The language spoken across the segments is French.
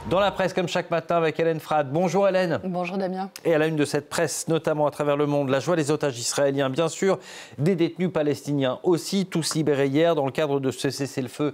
Dans la presse, comme chaque matin, avec Hélène Frade. Bonjour Hélène. Bonjour Damien. Et à la une de cette presse, notamment à travers le monde, la joie des otages israéliens, bien sûr, des détenus palestiniens aussi, tous libérés hier dans le cadre de ce cessez-le-feu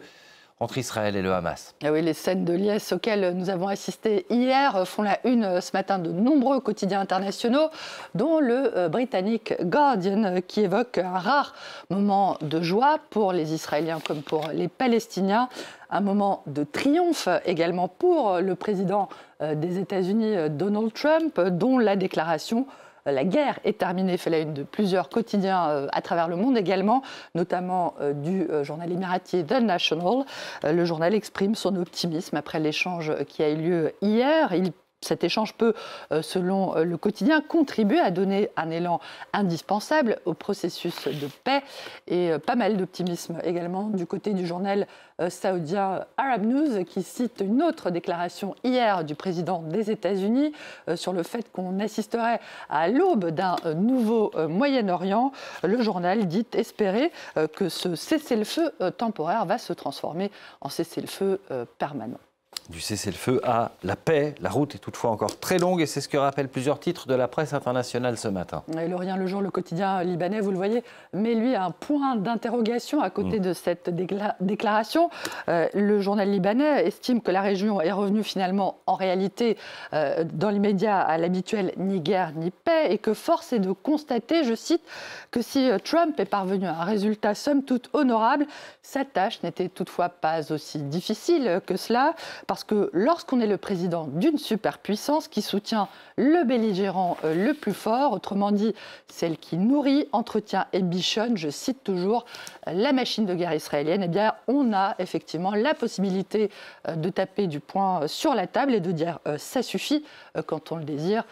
entre Israël et le Hamas. Ah oui, les scènes de liesse auxquelles nous avons assisté hier font la une ce matin de nombreux quotidiens internationaux, dont le britannique Guardian, qui évoque un rare moment de joie pour les Israéliens comme pour les Palestiniens, un moment de triomphe également pour le président des États-Unis, Donald Trump, dont la déclaration la guerre est terminée, fait la une de plusieurs quotidiens à travers le monde également, notamment du journal émirati The National. Le journal exprime son optimisme après l'échange qui a eu lieu hier. Cet échange peut, selon le quotidien, contribuer à donner un élan indispensable au processus de paix et pas mal d'optimisme également du côté du journal saoudien Arab News qui cite une autre déclaration hier du président des États-Unis sur le fait qu'on assisterait à l'aube d'un nouveau Moyen-Orient. Le journal dit espérer que ce cessez-le-feu temporaire va se transformer en cessez-le-feu permanent. Du cessez-le-feu à la paix. La route est toutefois encore très longue et c'est ce que rappellent plusieurs titres de la presse internationale ce matin. Et L'Orient le jour, le quotidien libanais, vous le voyez, met lui un point d'interrogation à côté de cette déclaration. Le journal libanais estime que la région est revenue finalement en réalité dans l'immédiat à l'habituel ni guerre ni paix et que force est de constater, je cite, que si Trump est parvenu à un résultat somme toute honorable, sa tâche n'était toutefois pas aussi difficile que cela. Parce que lorsqu'on est le président d'une superpuissance qui soutient le belligérant le plus fort, autrement dit celle qui nourrit, entretient et bichonne, je cite toujours, la machine de guerre israélienne, eh bien on a effectivement la possibilité de taper du poing sur la table et de dire ça suffit quand on le désire.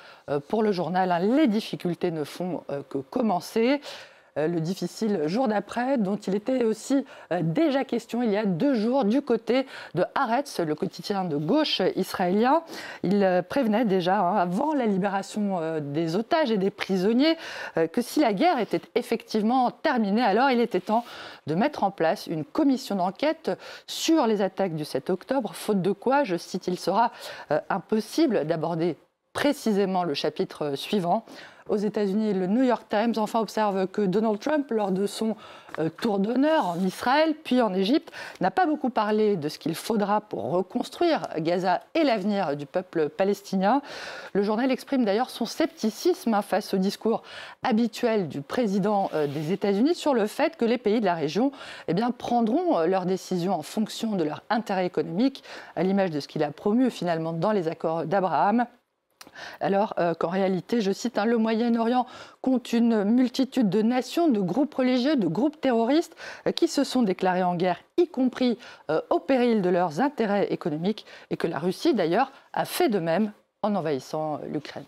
Pour le journal, les difficultés ne font que commencer. Le difficile jour d'après, dont il était aussi déjà question il y a 2 jours du côté de Haaretz, le quotidien de gauche israélien. Il prévenait déjà, avant la libération des otages et des prisonniers, que si la guerre était effectivement terminée, alors il était temps de mettre en place une commission d'enquête sur les attaques du 7 octobre, faute de quoi, je cite, il sera impossible d'aborder précisément le chapitre suivant. Aux États-Unis, le New York Times enfin observe que Donald Trump, lors de son tour d'honneur en Israël puis en Égypte, n'a pas beaucoup parlé de ce qu'il faudra pour reconstruire Gaza et l'avenir du peuple palestinien. Le journal exprime d'ailleurs son scepticisme face au discours habituel du président des États-Unis sur le fait que les pays de la région prendront leurs décisions en fonction de leur intérêt économique, à l'image de ce qu'il a promu finalement dans les accords d'Abraham. Alors qu'en réalité, je cite, le Moyen-Orient compte une multitude de nations, de groupes religieux, de groupes terroristes qui se sont déclarés en guerre, y compris au péril de leurs intérêts économiques, et que la Russie d'ailleurs a fait de même en envahissant l'Ukraine.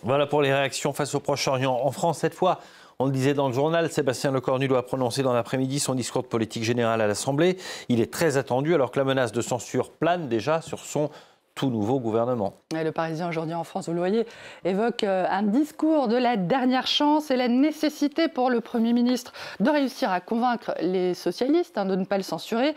Voilà pour les réactions face au Proche-Orient. En France, cette fois, on le disait dans le journal, Sébastien Lecornu doit prononcer dans l'après-midi son discours de politique générale à l'Assemblée. Il est très attendu alors que la menace de censure plane déjà sur son tout nouveau gouvernement. Et le Parisien aujourd'hui en France, vous le voyez, évoque un discours de la dernière chance et la nécessité pour le Premier ministre de réussir à convaincre les socialistes de ne pas le censurer.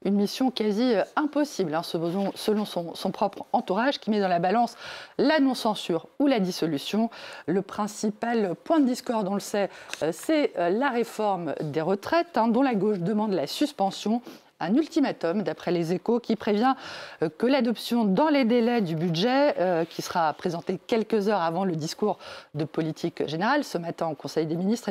Une mission quasi impossible, selon son propre entourage, qui met dans la balance la non-censure ou la dissolution. Le principal point de discorde, on le sait, c'est la réforme des retraites, dont la gauche demande la suspension. Un ultimatum, d'après les Échos, qui prévient que l'adoption dans les délais du budget, qui sera présenté quelques heures avant le discours de politique générale, ce matin au Conseil des ministres,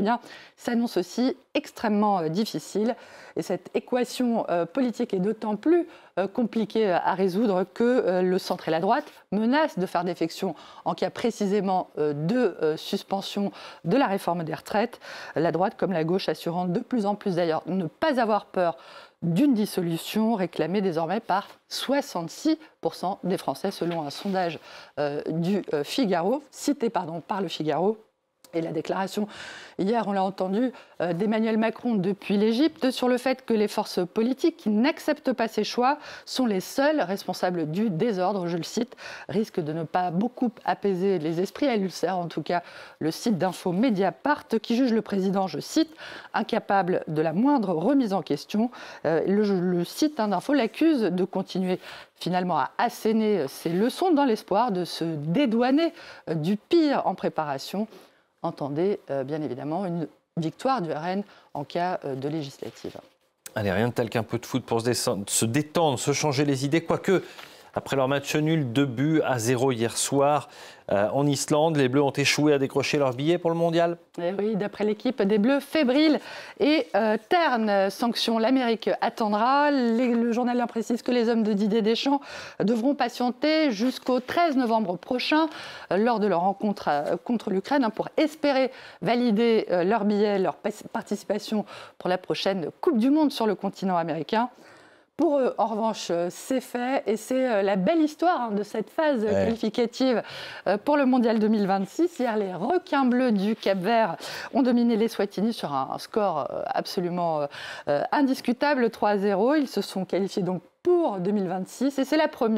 s'annonce aussi extrêmement difficile. Et cette équation politique est d'autant plus compliquée à résoudre que le centre et la droite menacent de faire défection en cas précisément de suspension de la réforme des retraites. La droite, comme la gauche, assurant de plus en plus d'ailleurs ne pas avoir peur d'une dissolution réclamée désormais par 66% des Français, selon un sondage du Figaro, cité par le Figaro. Et la déclaration, hier, on l'a entendu, d'Emmanuel Macron depuis l'Égypte sur le fait que les forces politiques qui n'acceptent pas ces choix sont les seuls responsables du désordre, je le cite, risque de ne pas beaucoup apaiser les esprits. Elle sert en tout cas le site d'info Mediapart qui juge le président, je cite, incapable de la moindre remise en question. Le site d'info l'accuse de continuer finalement à asséner ses leçons dans l'espoir de se dédouaner du pire en préparation. Entendez bien évidemment une victoire du RN en cas de législative. Allez, rien de tel qu'un peu de foot pour se détendre, se changer les idées, quoique après leur match nul 2-0 hier soir en Islande, les Bleus ont échoué à décrocher leur billet pour le mondial. Et oui, d'après l'équipe des Bleus, fébrile et terne sanction. L'Amérique attendra. Le journal précise que les hommes de Didier Deschamps devront patienter jusqu'au 13 novembre prochain lors de leur rencontre contre l'Ukraine pour espérer valider leur billet, leur participation pour la prochaine Coupe du Monde sur le continent américain. Pour eux, en revanche, c'est fait et c'est la belle histoire de cette phase qualificative pour le Mondial 2026. Hier, les requins bleus du Cap-Vert ont dominé les Eswatini sur un score absolument indiscutable, 3-0. Ils se sont qualifiés donc pour 2026 et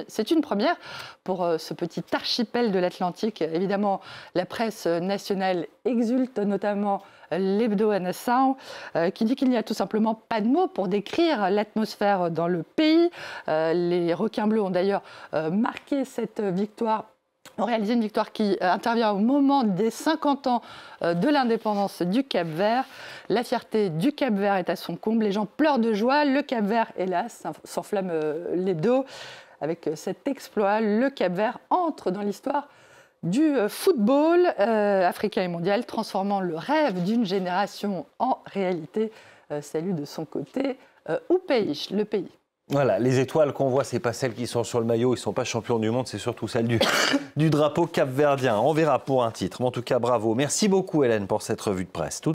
c'est une première pour ce petit archipel de l'Atlantique. Évidemment, la presse nationale exulte, notamment l'hebdo Nassau, qui dit qu'il n'y a tout simplement pas de mots pour décrire l'atmosphère dans le pays. Les requins bleus ont d'ailleurs marqué cette victoire, ont réalisé une victoire qui intervient au moment des 50 ans de l'indépendance du Cap-Vert. La fierté du Cap-Vert est à son comble, les gens pleurent de joie. Le Cap-Vert, hélas, s'enflamme les dos. Avec cet exploit, le Cap-Vert entre dans l'histoire du football africain et mondial, transformant le rêve d'une génération en réalité. Salut de son côté Upéich, le pays. Voilà, les étoiles qu'on voit, ce n'est pas celles qui sont sur le maillot, ils ne sont pas champions du monde, c'est surtout celles du drapeau capverdien. On verra pour un titre, mais en tout cas bravo. Merci beaucoup Hélène pour cette revue de presse.